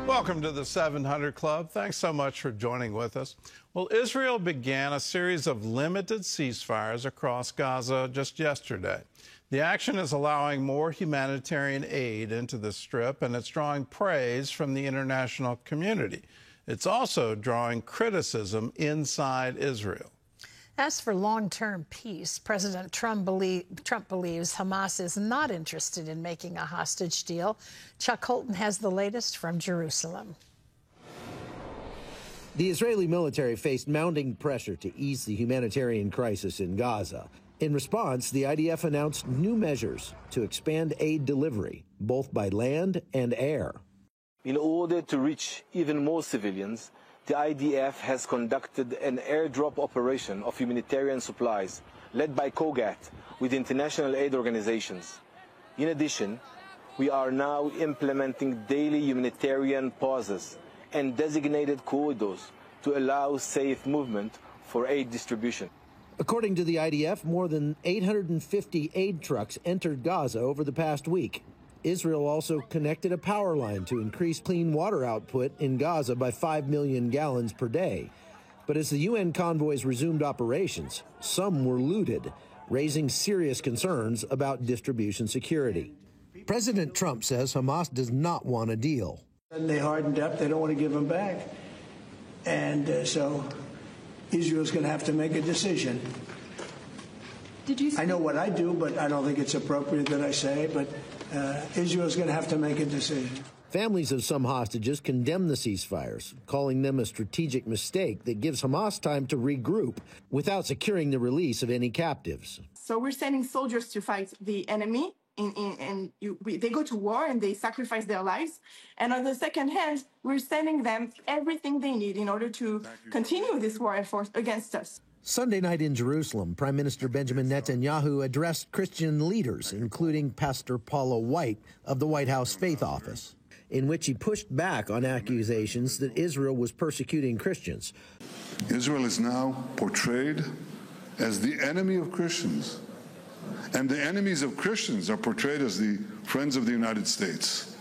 Welcome to the 700 Club. Thanks so much for joining with us. Well, Israel began a series of limited ceasefires across Gaza just yesterday. The action is allowing more humanitarian aid into the Strip, and it's drawing praise from the international community. It's also drawing criticism inside Israel. As for long-term peace, President Trump believes Hamas is not interested in making a hostage deal. Chuck Holton has the latest from Jerusalem. The Israeli military faced mounting pressure to ease the humanitarian crisis in Gaza. In response, the IDF announced new measures to expand aid delivery, both by land and air. In order to reach even more civilians, the IDF has conducted an airdrop operation of humanitarian supplies led by COGAT with international aid organizations. In addition, we are now implementing daily humanitarian pauses and designated corridors to allow safe movement for aid distribution. According to the IDF, more than 850 aid trucks entered Gaza over the past week. Israel also connected a power line to increase clean water output in Gaza by 5 million gallons per day. But as the UN convoys resumed operations, some were looted, raising serious concerns about distribution security. President Trump says Hamas does not want a deal. They hardened up. They don't want to give them back. And so Israel's going to have to make a decision. I know what I do, but I don't think it's appropriate that I say, but Israel's going to have to make a decision. Families of some hostages condemn the ceasefires, calling them a strategic mistake that gives Hamas time to regroup without securing the release of any captives. So we're sending soldiers to fight the enemy, they go to war and they sacrifice their lives. And on the second hand, we're sending them everything they need in order to continue this war effort against us. Sunday night in Jerusalem, Prime Minister Benjamin Netanyahu addressed Christian leaders, including Pastor Paula White of the White House Faith Office, in which he pushed back on accusations that Israel was persecuting Christians. Israel is now portrayed as the enemy of Christians, and the enemies of Christians are portrayed as the friends of the United States.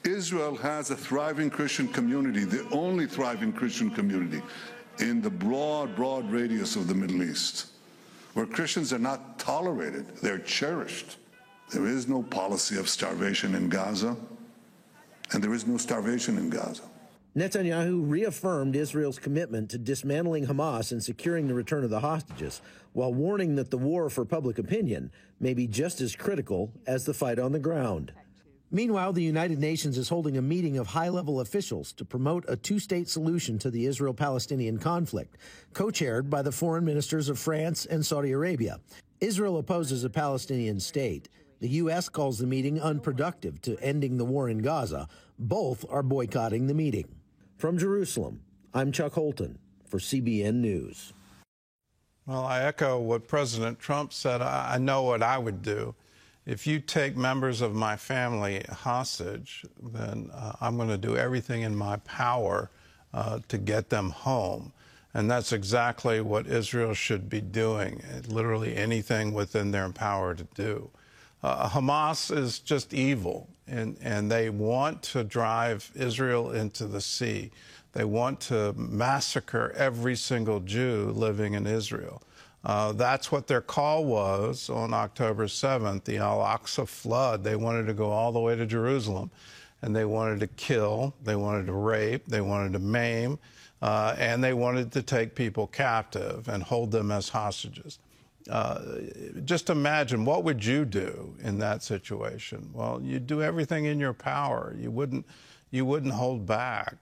Israel has a thriving Christian community, the only thriving Christian community in the broad radius of the Middle East, where Christians are not tolerated, they're cherished. There is no policy of starvation in Gaza, and there is no starvation in Gaza. Netanyahu reaffirmed Israel's commitment to dismantling Hamas and securing the return of the hostages, while warning that the war for public opinion may be just as critical as the fight on the ground. Meanwhile, the United Nations is holding a meeting of high-level officials to promote a two-state solution to the Israel-Palestinian conflict, co-chaired by the foreign ministers of France and Saudi Arabia. Israel opposes a Palestinian state. The U.S. calls the meeting unproductive to ending the war in Gaza. Both are boycotting the meeting. From Jerusalem, I'm Chuck Holton for CBN News. Well, I echo what President Trump said. I know what I would do. If you take members of my family hostage, then I'm going to do everything in my power to get them home. And that's exactly what Israel should be doing, literally anything within their power to do. Hamas is just evil, and they want to drive Israel into the sea. They want to massacre every single Jew living in Israel. That's what their call was on October 7th, the Al-Aqsa flood. They wanted to go all the way to Jerusalem, and they wanted to kill, they wanted to rape, they wanted to maim, and they wanted to take people captive and hold them as hostages. Just imagine, what would you do in that situation? Well, you'd do everything in your power. You wouldn't hold back.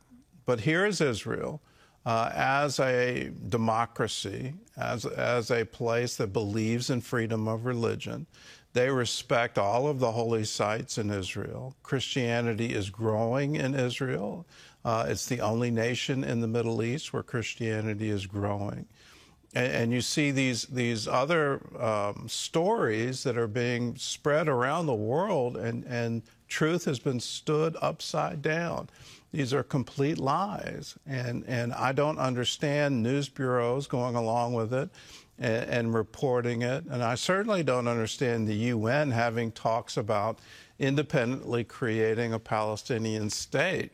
But here is Israel. As a democracy, as a place that believes in freedom of religion. They respect all of the holy sites in Israel. Christianity is growing in Israel. It's the only nation in the Middle East where Christianity is growing. And you see these other stories that are being spread around the world, and truth has been stood upside down. These are complete lies, and I don't understand news bureaus going along with it and reporting it, and I certainly don't understand the UN having talks about independently creating a Palestinian state.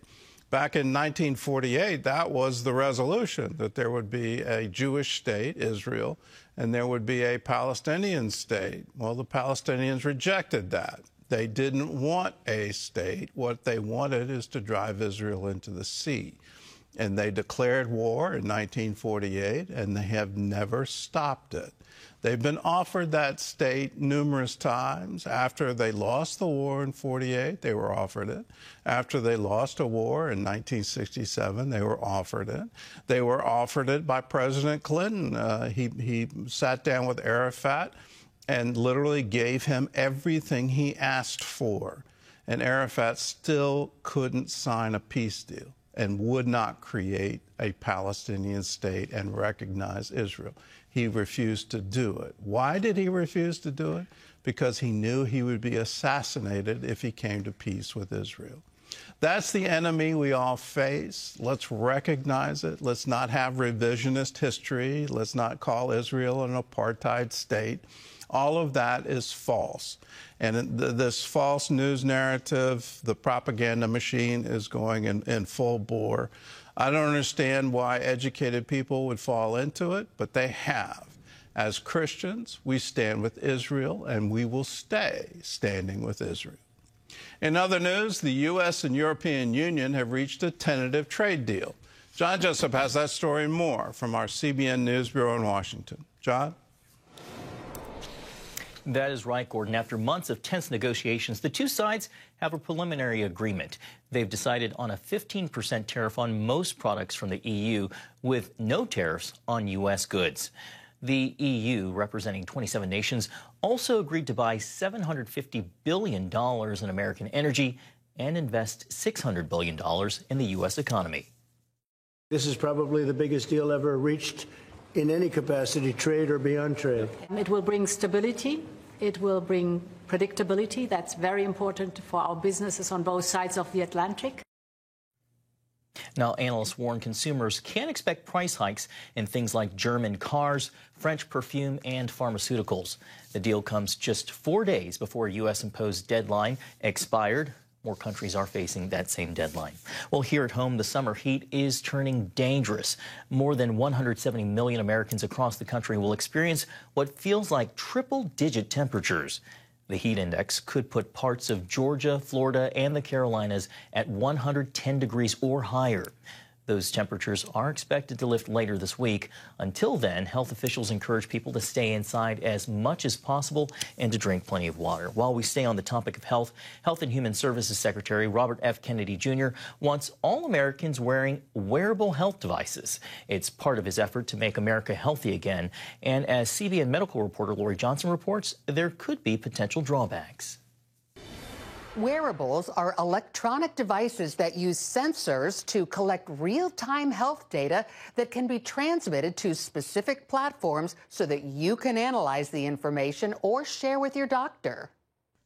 Back in 1948, that was the resolution, that there would be a Jewish state, Israel, and there would be a Palestinian state. Well, the Palestinians rejected that. They didn't want a state. What they wanted is to drive Israel into the sea. And they declared war in 1948, and they have never stopped it. They've been offered that state numerous times. After they lost the war in 48, they were offered it. After they lost a war in 1967, they were offered it. They were offered it by President Clinton. He sat down with Arafat and literally gave him everything he asked for. And Arafat still couldn't sign a peace deal and would not create a Palestinian state and recognize Israel. He refused to do it. Why did he refuse to do it? Because he knew he would be assassinated if he came to peace with Israel. That's the enemy we all face. Let's recognize it. Let's not have revisionist history. Let's not call Israel an apartheid state. All of that is false. And this false news narrative, the propaganda machine is going in full bore. I don't understand why educated people would fall into it, but they have. As Christians, we stand with Israel, and we will stay standing with Israel. In other news, the U.S. and European Union have reached a tentative trade deal. John Jessup has that story and more from our CBN News Bureau in Washington. John? That is right, Gordon. After months of tense negotiations, the two sides have a preliminary agreement. They've decided on a 15% tariff on most products from the EU, with no tariffs on U.S. goods. The EU, representing 27 nations, also agreed to buy $750 billion in American energy and invest $600 billion in the U.S. economy. This is probably the biggest deal ever reached in any capacity, trade or beyond trade. It will bring stability. It will bring predictability. That's very important for our businesses on both sides of the Atlantic. Now, analysts warn consumers can expect price hikes in things like German cars, French perfume, and pharmaceuticals. The deal comes just 4 days before a U.S.-imposed deadline expired. More countries are facing that same deadline. Well, here at home, the summer heat is turning dangerous. More than 170 million Americans across the country will experience what feels like triple-digit temperatures. The heat index could put parts of Georgia, Florida, and the Carolinas at 110 degrees or higher. Those temperatures are expected to lift later this week. Until then, health officials encourage people to stay inside as much as possible and to drink plenty of water. While we stay on the topic of health, Health and Human Services Secretary Robert F. Kennedy Jr. wants all Americans wearing wearable health devices. It's part of his effort to make America healthy again. And as CBN medical reporter Lori Johnson reports, there could be potential drawbacks. Wearables are electronic devices that use sensors to collect real-time health data that can be transmitted to specific platforms so that you can analyze the information or share with your doctor.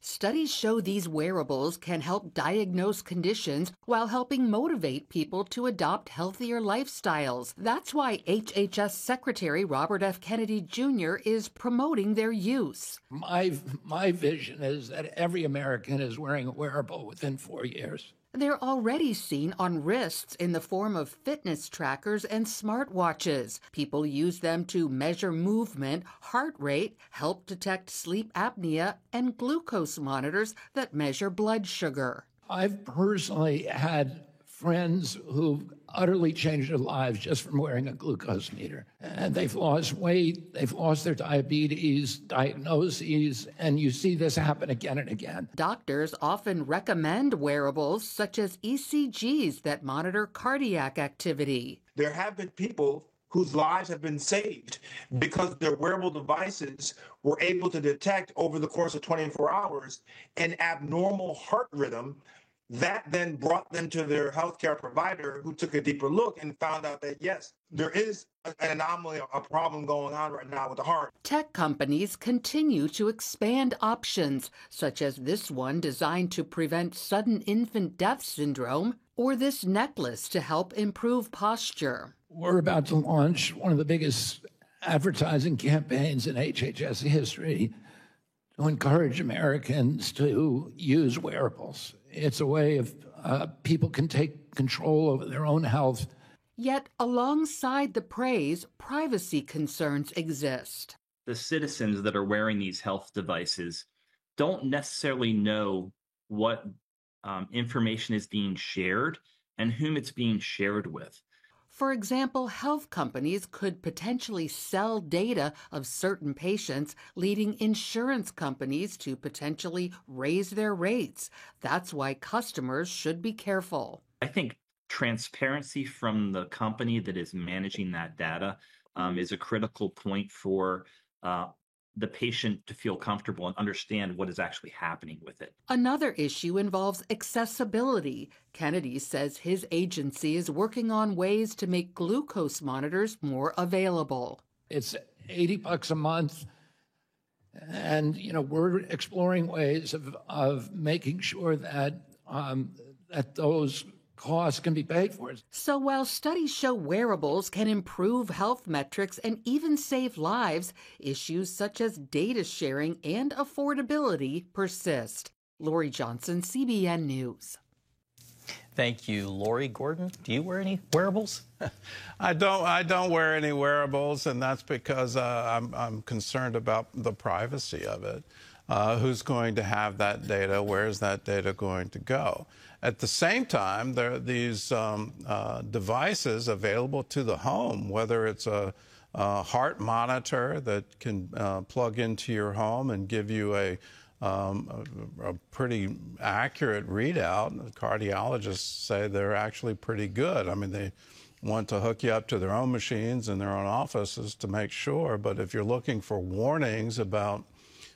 Studies show these wearables can help diagnose conditions while helping motivate people to adopt healthier lifestyles. That's why HHS Secretary Robert F. Kennedy Jr. is promoting their use. My vision is that every American is wearing a wearable within 4 years. They're already seen on wrists in the form of fitness trackers and smartwatches. People use them to measure movement, heart rate, help detect sleep apnea, and glucose monitors that measure blood sugar. I've personally had friends who've utterly changed their lives just from wearing a glucose meter. And they've lost weight, they've lost their diabetes, diagnoses, and you see this happen again and again. Doctors often recommend wearables such as ECGs that monitor cardiac activity. There have been people whose lives have been saved because their wearable devices were able to detect over the course of 24 hours an abnormal heart rhythm. That then brought them to their healthcare provider, who took a deeper look and found out that, yes, there is an anomaly, a problem going on right now with the heart. Tech companies continue to expand options, such as this one designed to prevent sudden infant death syndrome, or this necklace to help improve posture. We're about to launch one of the biggest advertising campaigns in HHS history to encourage Americans to use wearables. It's a way of people can take control over their own health. Yet, alongside the praise, privacy concerns exist. The citizens that are wearing these health devices don't necessarily know what information is being shared and whom it's being shared with. For example, health companies could potentially sell data of certain patients, leading insurance companies to potentially raise their rates. That's why customers should be careful. I think transparency from the company that is managing that data is a critical point for the patient to feel comfortable and understand what is actually happening with it. Another issue involves accessibility. Kennedy says his agency is working on ways to make glucose monitors more available. It's $80 a month, and we're exploring ways of making sure that that those costs can be paid for. So while studies show wearables can improve health metrics and even save lives, issues such as data sharing and affordability persist. Lori Johnson, CBN News. Thank you, Lori. Gordon, do you wear any wearables? I don't wear any wearables, and that's because I'm concerned about the privacy of it. Who's going to have that data? Where's that data going to go? At the same time, there are these devices available to the home, whether it's a heart monitor that can plug into your home and give you a pretty accurate readout. The cardiologists say they're actually pretty good. I mean, they want to hook you up to their own machines in their own offices to make sure. But if you're looking for warnings about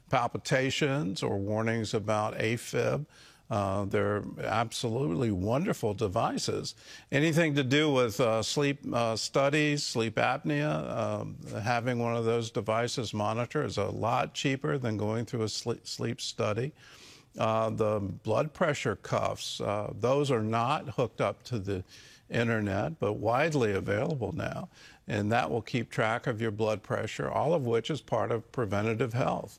palpitations or warnings about AFib, they're absolutely wonderful devices. Anything to do with sleep studies, sleep apnea, having one of those devices monitor is a lot cheaper than going through a sleep study. The blood pressure cuffs, those are not hooked up to the internet, but widely available now. And that will keep track of your blood pressure, all of which is part of preventative health.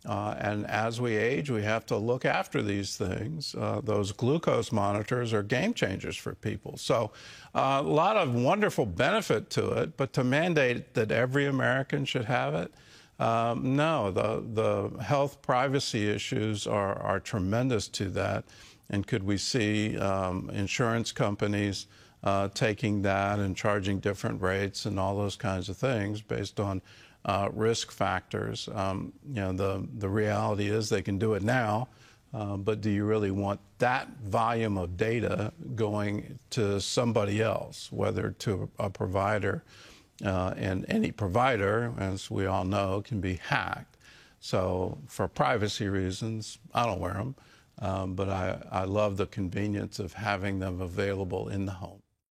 And as we age, we have to look after these things. Those glucose monitors are game changers for people. So a lot of wonderful benefit to it, but to mandate that every American should have it, no. The health privacy issues are tremendous to that. And could we see insurance companies taking that and charging different rates and all those kinds of things based on risk factors? The reality is they can do it now, but do you really want that volume of data going to somebody else, whether to a provider? And any provider, as we all know, can be hacked. So for privacy reasons, I don't wear them, but I love the convenience of having them available in the home.